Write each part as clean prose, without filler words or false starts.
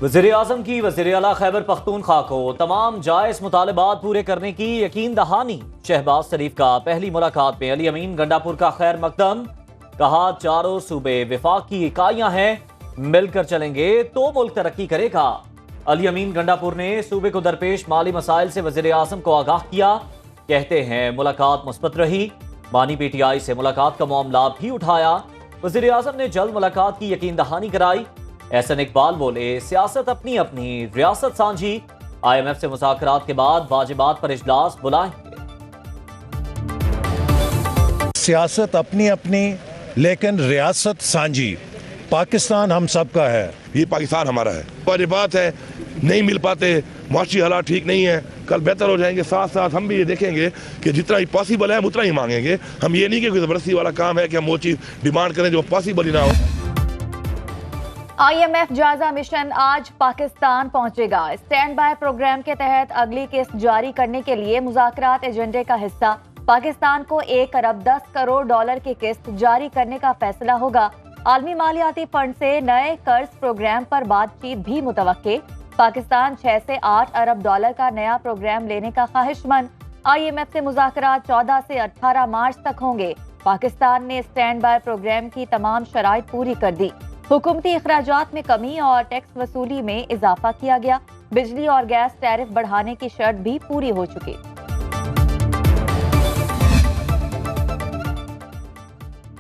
वज़ीर-ए-आज़म की वज़ीर-ए-आला खैबर पख्तूनख्वा को तमाम जायज़ मुतालबात पूरे करने की यकीन दहानी। शहबाज शरीफ का पहली मुलाकात में अली अमीन गंडापुर का खैर मकदम। कहा चारों सूबे विफाक की इकाइयां हैं, मिलकर चलेंगे तो मुल्क तरक्की करेगा। अली अमीन गंडापुर ने सूबे को दरपेश माली मसाइल से वज़ीर-ए-आज़म को आगाह किया। कहते हैं मुलाकात मुस्बत रही। बानी पीटीआई से मुलाकात का मामला भी उठाया। वज़ीर-ए-आज़म ने जल्द मुलाकात की यकीन दहानी कराई। एहसन इकबाल बोले सियासत अपनी अपनी, रियासत सांझी। IMF से मुज़ाकरात के बाद वाजिबात पर इजलास बुलाएंगे। सियासत अपनी अपनी लेकिन रियासत सांझी। पाकिस्तान हम सब का है, ये पाकिस्तान हमारा है। और ये बात है नहीं मिल पाते, माशी हालात ठीक नहीं है, कल बेहतर हो जाएंगे। साथ साथ हम भी ये देखेंगे कि जितना ही पॉसिबल है हम उतना ही मांगेंगे। हम ये नहीं कि कोई ज़बरदस्ती वाला काम है कि हम वो चीज़ डिमांड करें जो पॉसिबल ही ना हो। IMF जायजा मिशन आज पाकिस्तान पहुंचेगा। स्टैंड बाय प्रोग्राम के तहत अगली किस्त जारी करने के लिए मुज़ाकरात एजेंडे का हिस्सा पाकिस्तान को 1 अरब 10 करोड़ डॉलर की किस्त जारी करने का फैसला होगा। आलमी मालियाती फंड से नए कर्ज प्रोग्राम पर बातचीत भी मुतवक्के। पाकिस्तान 6 से 8 अरब डॉलर का नया प्रोग्राम लेने का ख्वाहिशमंद। IMF से मुज़ाकरात 14 से 18 मार्च तक होंगे। पाकिस्तान ने स्टैंड बाय प्रोग्राम की तमाम शराइत पूरी कर दी। हुकूमती अखराजात में कमी और टैक्स वसूली में इजाफा किया गया। बिजली और गैस टैरिफ बढ़ाने की शर्त भी पूरी हो चुकी।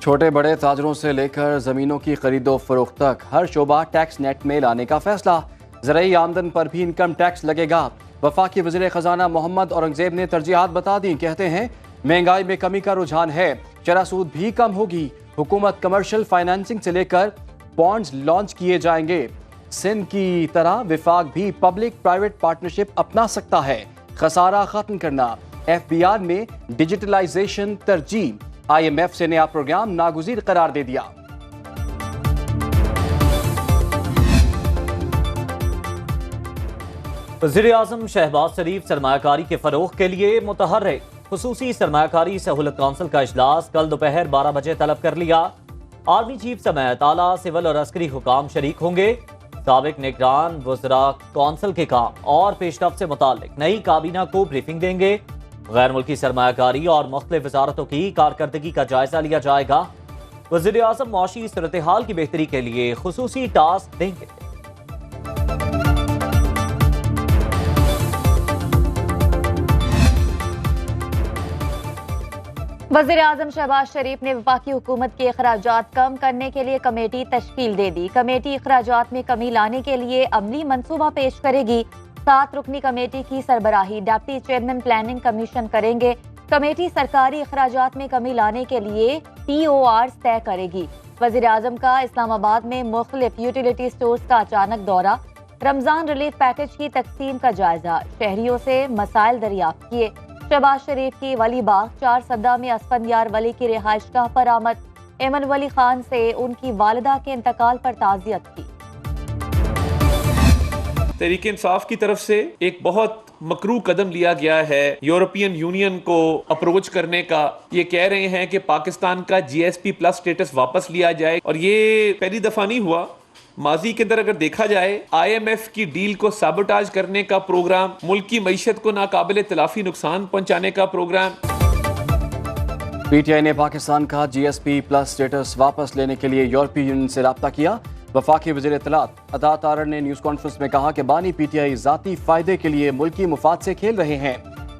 छोटे बड़े ताजरों से लेकर जमीनों की खरीदो फरोख्त तक हर शोबा टैक्स नेट में लाने का फैसला। ज़राई आमदन पर भी इनकम टैक्स लगेगा। वफाकी वज़ीर खजाना मोहम्मद औरंगजेब ने तरजीहात बता दी। कहते हैं महंगाई में कमी का रुझान है, शरह सूद भी कम होगी। हुकूमत कमर्शियल फाइनेंसिंग से लेकर बॉन्ड्स लॉन्च किए जाएंगे। सिंध की तरह विफाक भी पब्लिक प्राइवेट पार्टनरशिप अपना सकता है। खसारा खत्म करना, FBR में डिजिटलाइजेशन तरजीह। IMF से नया प्रोग्राम नागुज़ीर करार दे दिया। वज़ीर-ए-आज़म शहबाज शरीफ सरमायाकारी के फरोग के लिए मुतहर्रिक। खुसूसी सरमायाकारी सहूलत काउंसिल का इजलास कल दोपहर 12 बजे तलब कर लिया। आर्मी चीफ समेत आला सिविल और अस्करी हुकाम शरीक होंगे। साबिक निगरान वज़रा कौंसिल के काम और पेशरफ से मुताल्लिक नई काबीना को ब्रीफिंग देंगे। गैर मुल्की सरमायाकारी और मुख्तलिफ वजारतों की कारकर्दगी का जायजा लिया जाएगा। वज़ीर-ए-आज़म मुआशी सूरत-ए-हाल की बेहतरी के लिए खुसूसी टास्क देंगे। वज़ीर-ए-आज़म शहबाज शरीफ ने वफाकी हुकूमत के अखराजात कम करने के लिए कमेटी तश्कील दे दी। कमेटी अखराजात में कमी लाने के लिए अमली मंसूबा पेश करेगी। 7 रुकनी कमेटी की सरबराही डिप्टी चेयरमैन प्लानिंग कमीशन करेंगे। कमेटी सरकारी अखराजात में कमी लाने के लिए TORs तय करेगी। वज़ीर-ए-आज़म का इस्लामाबाद में मुख्तलिफ यूटिलिटी स्टोर्स का अचानक दौरा। रमजान रिलीफ पैकेज की तकसीम का जायजा, शहरियों से मसाइल दरियाफ्त किए। शहबाज शरीफ की वली बाग 4 सद्दा में असफंदियार वली की रिहाइशगाह पर आमद। एमन वली खान से उनकी वालिदा के इंतकाल पर ताज़ियत की। तहरीक इंसाफ की तरफ से एक बहुत मकरू कदम लिया गया है यूरोपियन यूनियन को अप्रोच करने का। ये कह रहे हैं कि पाकिस्तान का GSP+ स्टेटस वापस लिया जाए, और ये पहली दफा नहीं हुआ। माजी के अंदर अगर देखा जाए IMF की डील को साबोटाज करने का प्रोग्राम, मुल्क की मईशत को नाकाबिले तलाफी नुकसान पहुंचाने का प्रोग्राम। PTI ने पाकिस्तान का GSP+ स्टेटस वापस लेने के लिए यूरोपीय यूनियन से रब्ता किया। वफाकी वज़ीर इत्तलात अता तारड़ ने न्यूज़ कॉन्फ्रेंस में कहा कि बानी PTI ज़ाती फ़ायदे के लिए मुल्की मुफाद से खेल रहे हैं।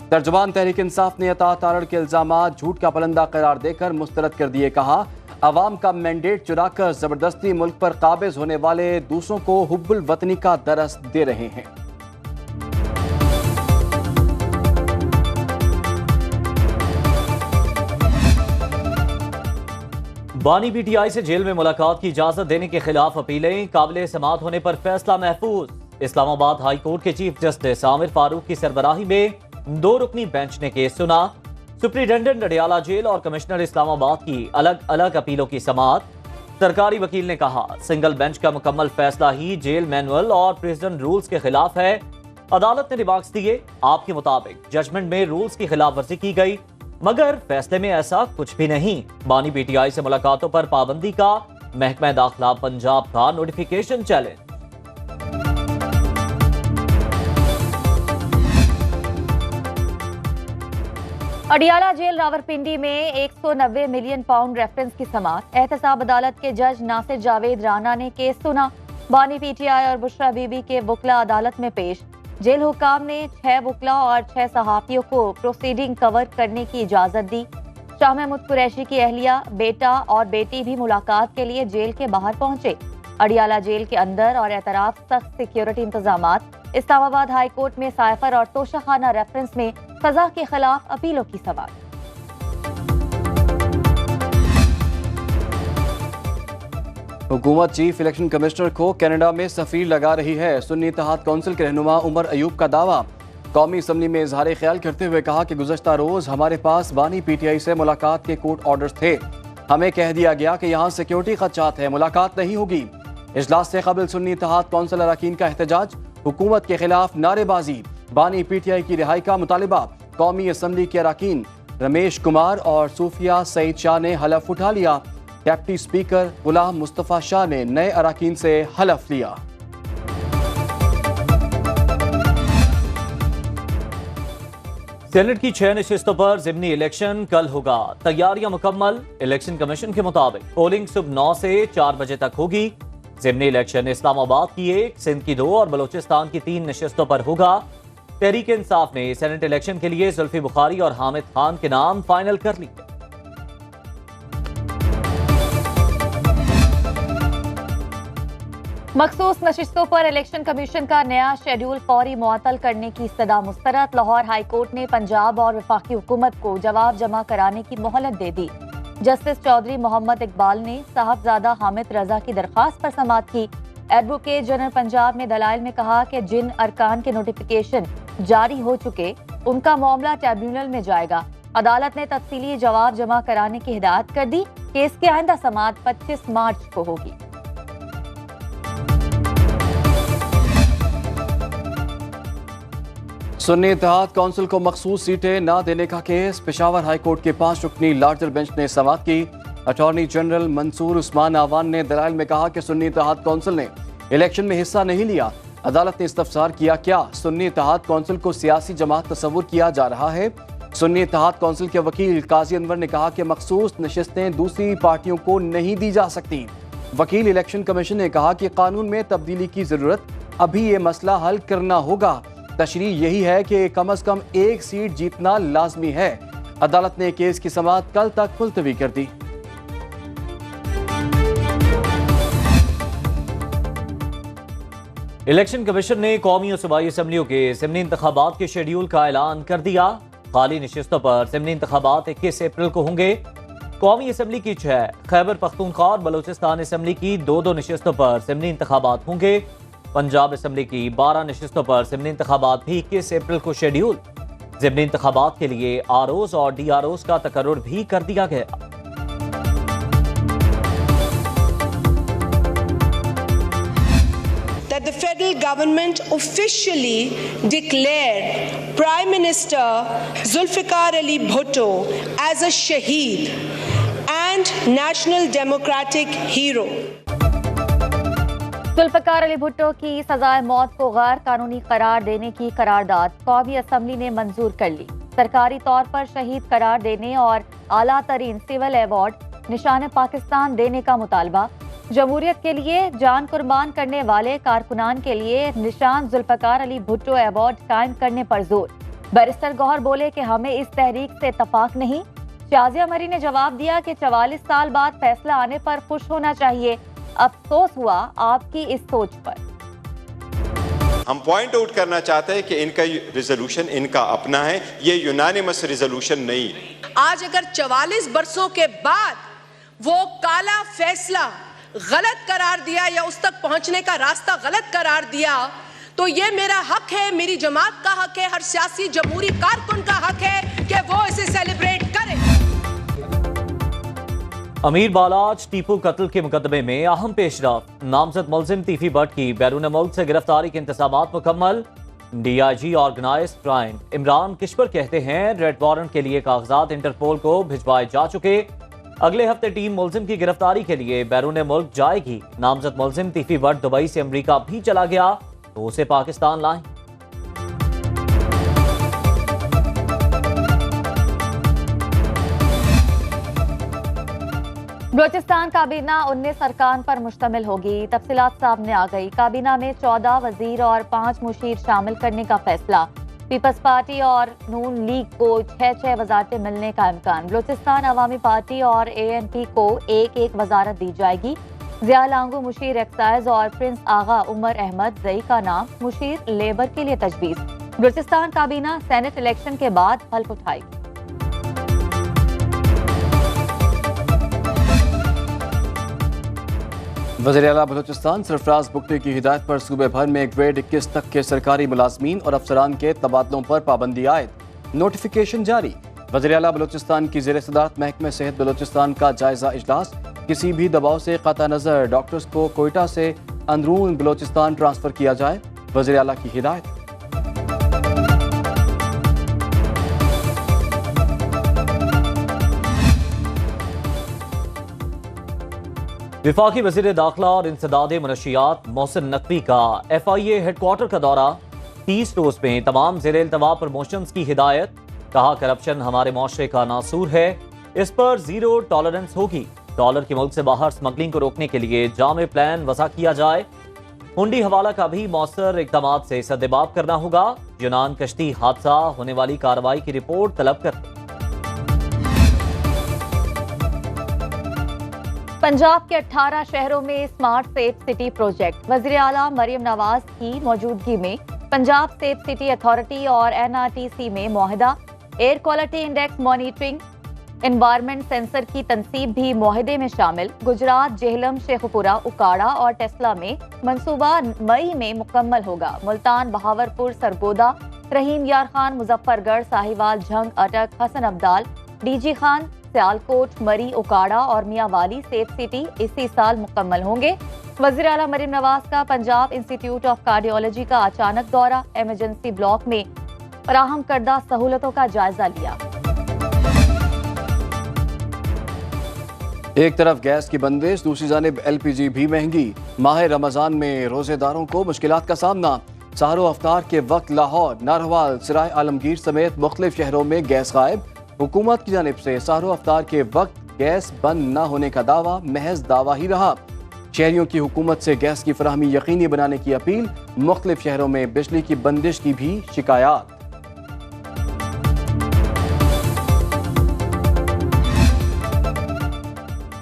तर्जुमान तहरीक इंसाफ ने अता तारड़ के इल्ज़ामात झूठ का पलंदा करार देकर मुस्तरद कर दिए। कहा अवाम का मैंडेट चुराकर जबरदस्ती मुल्क पर काबिज होने वाले दूसरों को हुब्बुल वतनी का दरस दे रहे हैं। बानी PTI से जेल में मुलाकात की इजाजत देने के खिलाफ अपीलें काबिले समाअत होने पर फैसला महफूज। इस्लामाबाद हाई कोर्ट के चीफ जस्टिस आमिर फारूक की सरबराही में 2 रुकनी बेंच ने केस सुना। सुप्रिंटेंडेंट अडियाला जेल और कमिश्नर इस्लामाबाद की अलग अलग अपीलों की समाअत। सरकारी वकील ने कहा सिंगल बेंच का मुकम्मल फैसला ही जेल मैनुअल और प्रिजन रूल्स के खिलाफ है। अदालत ने रिमार्क्स दिए, आपके मुताबिक जजमेंट में रूल्स की खिलाफ वर्जी की गई, मगर फैसले में ऐसा कुछ भी नहीं। बानी PTI से मुलाकातों पर पाबंदी का महकमा दाखिला पंजाब का notification challenge. Adiala jail Rawalpindi में 190 मिलियन पाउंड रेफरेंस की समाअत। एहतसाब अदालत के जज नासिर जावेद राना ने केस सुना। बानी पीटीआई और बुशरा बीबी के वकला अदालत में पेश। जेल हुकाम ने 6 वकला और 6 सहाफियों को प्रोसीडिंग कवर करने की इजाजत दी। शाह महमूद कुरैशी की अहलिया, बेटा और बेटी भी मुलाकात के लिए जेल के बाहर पहुंचे। अडियाला जेल के अंदर और एतराफ सख्त सिक्योरिटी इंतजामात। इस्लामाबाद हाई कोर्ट में साइफर और तोशाखाना रेफरेंस में सजा के खिलाफ अपीलों की समाअत। हुकूमत चीफ इलेक्शन कमिश्नर को कनाडा में सफीर लगा रही है। सुन्नी इत्तेहाद कौंसिल के रहनुमा उमर अयूब का दावा। कौमी असम्बली में इजहार ख्याल करते हुए कहा कि गुज़श्ता रोज हमारे पास बानी पीटीआई से मुलाकात के कोर्ट ऑर्डर्स थे। हमें कह दिया गया कि यहाँ सिक्योरिटी खदशात है, मुलाकात नहीं होगी। इजलास से कबल सुन्नी इत्तेहाद कौंसिल अरकान का एहतजाज, हुकूमत के खिलाफ नारेबाजी, बानी पीटीआई की रिहाई का मुतालिबा। कौमी असम्बली के अरकान रमेश कुमार और सूफिया सईद शाह ने हलफ उठा लिया। डिप्टी स्पीकर गुलाम मुस्तफा शाह ने नए अरकान से हलफ लिया। सेनेट की 6 नशिस्तों पर ज़िमनी इलेक्शन कल होगा। तैयारियां मुकम्मल। इलेक्शन कमीशन के मुताबिक पोलिंग सुबह 9 से 4 बजे तक होगी। ज़िमनी इलेक्शन इस्लामाबाद की 1, सिंध की 2 और बलोचिस्तान की 3 नशिस्तों पर होगा। तहरीक इंसाफ ने सेनेट इलेक्शन के लिए जुल्फी बुखारी और हामिद खान के नाम फाइनल कर लिए। मखसूस नशिस्तों पर इलेक्शन कमीशन का नया शेड्यूल फौरी मुअत्तल करने की इस्तदा मुस्तरद। लाहौर हाई कोर्ट ने पंजाब और वफाकी हुकूमत को जवाब जमा कराने की मोहलत दे दी। जस्टिस चौधरी मोहम्मद इकबाल ने साहबजादा हामिद रजा की दरखास्त पर समाअत की। एडवोकेट जनरल पंजाब ने दलाइल में कहा कि जिन अरकान के नोटिफिकेशन जारी हो चुके उनका मामला ट्रिब्यूनल में जाएगा। अदालत ने तफसीली जवाब जमा कराने की हिदायत कर दी। केस की आइंदा समाअत 25 मार्च को होगी। सुन्नी इत्तेहाद कौंसिल को मखसूस सीटें न देने का केस। पेशावर हाई कोर्ट के 5 रुकनी लार्जर बेंच ने समाअत की। अटॉर्नी जनरल मंसूर उस्मान आवान ने दलाइल में कहा कि सुन्नी इत्तेहाद कौंसिल ने इलेक्शन में हिस्सा नहीं लिया। अदालत ने इस्तफसार किया, क्या सुन्नी इत्तेहाद कौंसिल को सियासी जमात तस्वुर किया जा रहा है। सुन्नी इत्तेहाद कौंसिल के वकील काजी अनवर ने कहा कि मखसूस नशिस्तें दूसरी पार्टियों को नहीं दी जा सकती। वकील इलेक्शन कमीशन ने कहा कि कानून में तब्दीली की जरूरत, अभी ये मसला हल करना होगा। तशरीह यही है कि कम से कम 1 सीट जीतना लाजमी है। अदालत ने केस की समाअत कल तक मुलतवी कर दी। इलेक्शन कमीशन ने कौमी और सूबाई असम्बलियों के ज़िमनी इंतखाबात के शेड्यूल का ऐलान कर दिया। खाली नशिस्तों पर ज़िमनी इंतखाबात 21 अप्रैल को होंगे। कौमी असम्बली की 6, खैबर पख्तूनख्वा और बलोचिस्तान असम्बली की 2-2 नशिस्तों पर ज़िमनी इंतखाबात होंगे। पंजाब असम्बली की 12 नशिस्तों पर ज़िमनी इंतखाबात भी 21 अप्रैल को शेड्यूल। ज़िमनी इंतखाबात के लिए आरओज़ और डीआरओज़ का तकर्रुर भी कर दिया गया। That the federal government officially declared Prime Minister Zulfikar Ali Bhutto as a shaheed and national democratic hero. Zulfikar Ali Bhutto की सजाए मौत को गैर कानूनी करार देने की करारदाद कौमी असम्बली ने मंजूर कर ली। सरकारी तौर पर शहीद करार देने और आला तरीन सिविल अवार्ड निशान पाकिस्तान देने का मुतालबा। जमहूरियत के लिए जान कुर्बान करने वाले कारकुनान के लिए निशान जुल्फिकार अली भुट्टो अवार्ड कायम करने पर जोर। बैरिस्टर गौहर बोले कि हमें इस तहरीक से इत्तफाक नहीं। शाजिया मरी ने जवाब दिया कि 44 साल बाद फैसला आने पर खुश होना चाहिए। अफसोस हुआ आपकी इस सोच पर। हम पॉइंट आउट करना चाहते हैं कि इनका रिजोल्यूशन इनका अपना है, ये यूनानिमस रिजोल्यूशन नहीं है। आज अगर 44 बरसों के बाद वो काला फैसला गलत करार दिया या उस तक पहुंचने का रास्ता गलत करार दिया, तो ये मेरा हक है, मेरी जमात का हक है, हर सियासी जमहूरी कारकुन का हक है कि वो इसे सेलिब्रेट करे। अमीर बालाज टीपू कत्ल के मुकदमे में अहम पेशरफ। नामजद मुलजिम तीफी भट्ट की बैरून मुल्क से गिरफ्तारी के इंतजामात मुकम्मल। DIG organized crime Imran Kishwar कहते हैं रेड वारंट के लिए कागजात इंटरपोल को भिजवाए जा चुके। अगले हफ्ते टीम मुलजिम की गिरफ्तारी के लिए बैरून मुल्क जाएगी। नामजद मुलजिम तीफी भट्ट दुबई से अमरीका भी चला गया तो उसे पाकिस्तान लाएं। बलूचिस्तान काबीना 19 अरकान पर मुश्तमिल होगी। तफसीलात सामने आ गई। काबीना में 14 वजीर और 5 मुशीर शामिल करने का फैसला। पीपल्स पार्टी और नून लीग को 6 वजारतें मिलने का इम्कान। बलूचिस्तान अवामी पार्टी और ANP को एक वजारत दी जाएगी। जिया लांगू मुशीर एक्साइज और प्रिंस आगा उमर अहमद जई का नाम मुशीर लेबर के लिए तजवीज़। बलूचिस्तान काबीना सेनेट इलेक्शन के बाद हल्फ उठाएगी। वज़ीर-ए-आला बलूचिस्तान सरफराज बुगटी की हिदायत पर सूबे भर में ग्रेड 21 तक के सरकारी मुलाजमीन और अफसरान के तबादलों पर पाबंदी आयद। नोटिफिकेशन जारी। वज़ीर-ए-आला बलूचिस्तान की ज़ेर सदारत महकमे सेहत बलूचिस्तान का जायजा इजलास। किसी भी दबाव से कता नज़र डॉक्टर्स को कोयटा से अंदरून बलूचिस्तान ट्रांसफर किया जाए। वज़ीर-ए-आला की हिदायत। विफाकी वज़ीर दाखिला और इंसदाद मनशियात मोहसिन नकवी का FIA हेडक्वार्टर का दौरा। 30 रोज में तमाम ज़ेर इल्तवा प्रमोशंस की हिदायत। कहा करप्शन हमारे मुआशरे का नासूर है, इस पर जीरो टॉलरेंस होगी। डॉलर के मुल्क से बाहर स्मगलिंग को रोकने के लिए जामे प्लान वज़ा किया जाए। हुंडी हवाला का भी मौसर इक़दाम से सद्देबाब करना होगा। यूनान कश्ती हादसा होने वाली कार्रवाई की रिपोर्ट तलब करते। पंजाब के 18 शहरों में स्मार्ट सेफ सिटी प्रोजेक्ट। वज़ीर आला मरियम नवाज की मौजूदगी में पंजाब सेफ सिटी अथॉरिटी और NRTC में मुआहदा। Air quality index monitoring, environment sensor की तनसीब भी मुआहदे में शामिल। गुजरात, जेहलम, शेखपुरा, उकाड़ा और टेस्ला में मंसूबा मई में मुकम्मल होगा। मुल्तान, बहावरपुर, सरगोदा, रहीम यार खान, मुजफ्फरगढ़, साहिवाल, झंग, अटक, हसन अब्दाल, DG खान, सियालकोट, मरी, उकाड़ा और मियावाली सेफ सिटी इसी साल मुकम्मल होंगे। वज़ीर आला मरियम नवाज का पंजाब इंस्टीट्यूट ऑफ कार्डियोलॉजी का अचानक दौरा। इमरजेंसी ब्लॉक में फराहम करदा सहूलतों का जायजा लिया। एक तरफ गैस की बंदिश, दूसरी जानिब LPG भी महंगी। माह रमजान में रोजेदारों को मुश्किलात का सामना। सहरो अफ्तार के वक्त लाहौर, नारवाल, सराय आलमगीर समेत मुख्तलिफ शहरों में गैस गायब। हुकूमत की जानिब से सहरो अफ्तार के वक्त गैस बंद न होने का दावा महज दावा ही रहा। शहरियों की हुकूमत से गैस की फराहमी यकीनी बनाने की अपील। मुख्तलिफ शहरों में बिजली की बंदिश की भी शिकायत।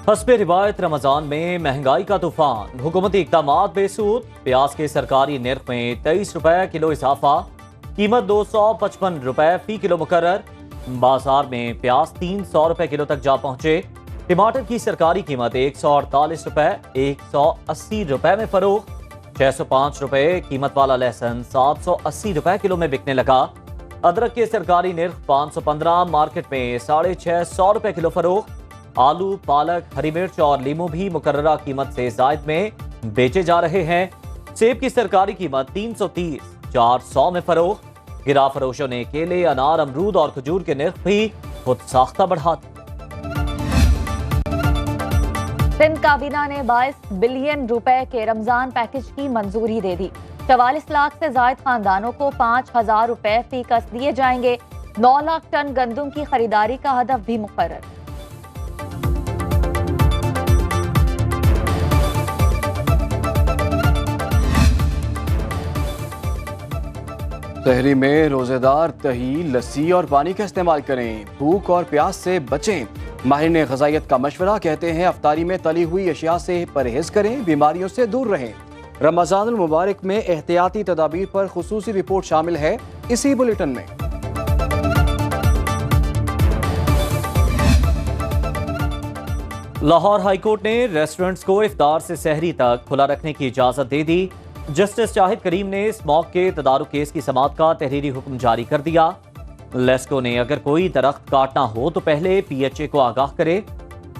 हस्बे रिवायत रमजान में महंगाई का तूफान। हुकूमती इक़दामात बेसूद। प्याज के सरकारी निर्ख में 23 रुपए किलो इजाफा। कीमत 255 रुपए फी किलो मुकर्रर। बाजार में प्याज 300 रुपए किलो तक जा पहुंचे। टमाटर की सरकारी कीमत 148 रुपए 180 रुपए में फरोख्त। 605 रुपए कीमत वाला लहसुन 780 रुपए किलो में बिकने लगा। अदरक के सरकारी निर्ख 515, मार्केट में 650 रुपए किलो फरोख्त। आलू, पालक, हरी मिर्च और लीमू भी मुकर्ररा कीमत से जायद में बेचे जा रहे हैं। सेब की सरकारी कीमत 330, 400 में फरोख्त। गिरा फरोशों ने केले, अनार, अमरूद और खजूर के निर्ख भी खुद साख्ता बढ़ा दिए। सिंध काबीना ने 22 बिलियन रुपए के रमजान पैकेज की मंजूरी दे दी। 44 लाख से जायद खानदानों को 5,000 रुपए फी कस दिए जाएंगे। 9 लाख टन गंदुम की खरीदारी का हदफ भी मुकर्रर। सहरी में रोजेदार दही, लस्सी और पानी का इस्तेमाल करें। भूख और प्यास से बचें। माहिर ग़िज़ाइयत का मशवरा। कहते हैं अफ्तारी में तली हुई अशिया से परहेज करें, बीमारियों से दूर रहें। रमज़ानुल मुबारक में एहतियाती तदाबीर पर खुसूसी रिपोर्ट शामिल है इसी बुलेटिन में। लाहौर हाईकोर्ट ने रेस्टोरेंट्स को इफ्तार से सहरी तक खुला रखने की इजाजत दे दी। जस्टिस शाहिद करीम ने स्मॉग के तदारुक केस की समाअत का तहरीरी हुक्म जारी कर दिया। लेस्को ने अगर कोई दरख्त काटना हो तो पहले PHA को आगाह करे।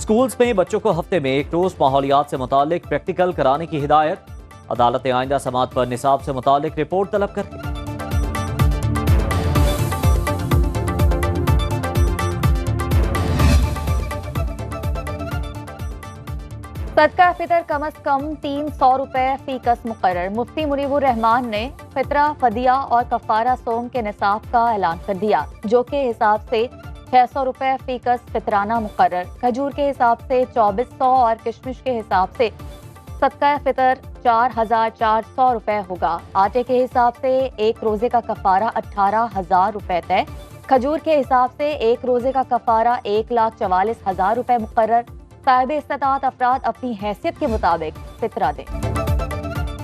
स्कूल्स में बच्चों को हफ्ते में एक रोज माहौलियात से मुतालिक प्रैक्टिकल कराने की हिदायत। अदालत आइंदा समाअत पर निसाब से मुतालिक रिपोर्ट तलब करती। सदका फितर कम अज कम 300 रुपए फी कस मुकर्रर। मुफ्ती मुनीबुर रहमान ने फितरा, फदिया और कफारा सोम के निसाब का ऐलान कर दिया, जो के हिसाब से 600 रुपए फीकस फितराना मुकर्रर। खजूर के हिसाब से 2400 और किशमिश के हिसाब से सदका फितर 4400 रुपए होगा। आटे के हिसाब से एक रोजे का कफारा 18,000 रुपए तय। खजूर के हिसाब से एक रोजे का कफारा 1,44,000 रुपए मुकर्रर। साहिब इस्तात अफराद अपनी हैसियत के मुताबिक फितरा दें।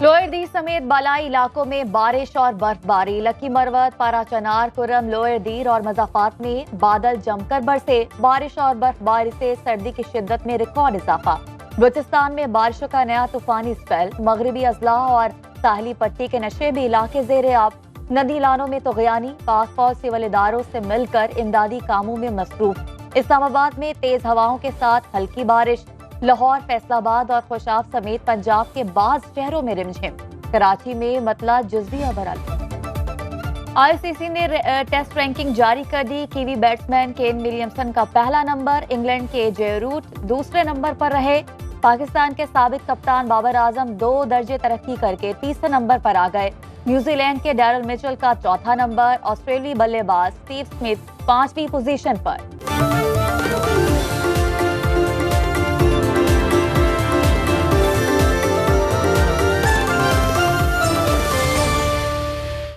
लोअर दीर समेत बालाई इलाकों में बारिश और बर्फबारी। लकी मरवत, पाराचनार, कुर्रम, लोअर दीर और मज़ाफात में बादल जमकर बरसे। बारिश और बर्फबारी से सर्दी की शिद्दत में रिकॉर्ड इजाफा। बलूचिस्तान में बारिशों का नया तूफानी स्पेल। मगरबी अजला और साहली पट्टी के नशेबी इलाके ज़ेरे आब। नदी लानों में तगयानी। पाक फौज सिविल इदारों से मिलकर इमदादी कामों में मसरूफ। इस्लामाबाद में तेज हवाओं के साथ हल्की बारिश। लाहौर, फैसलाबाद और खुशाब समेत पंजाब के बाज शहरों में रिमझिम। कराची में मतला जुज़वी अबरल। आईसीसी ने टेस्ट रैंकिंग जारी कर दी। कीवी बैट्समैन केन विलियमसन का पहला नंबर। इंग्लैंड के जे रूट दूसरे नंबर पर रहे। पाकिस्तान के साबिक कप्तान बाबर आजम 2 दर्जे तरक्की करके तीसरे नंबर पर आ गए। न्यूजीलैंड के डैरल मिचेल का चौथा नंबर। ऑस्ट्रेलियाई बल्लेबाज स्टीव स्मिथ 5वीं पोजीशन पर।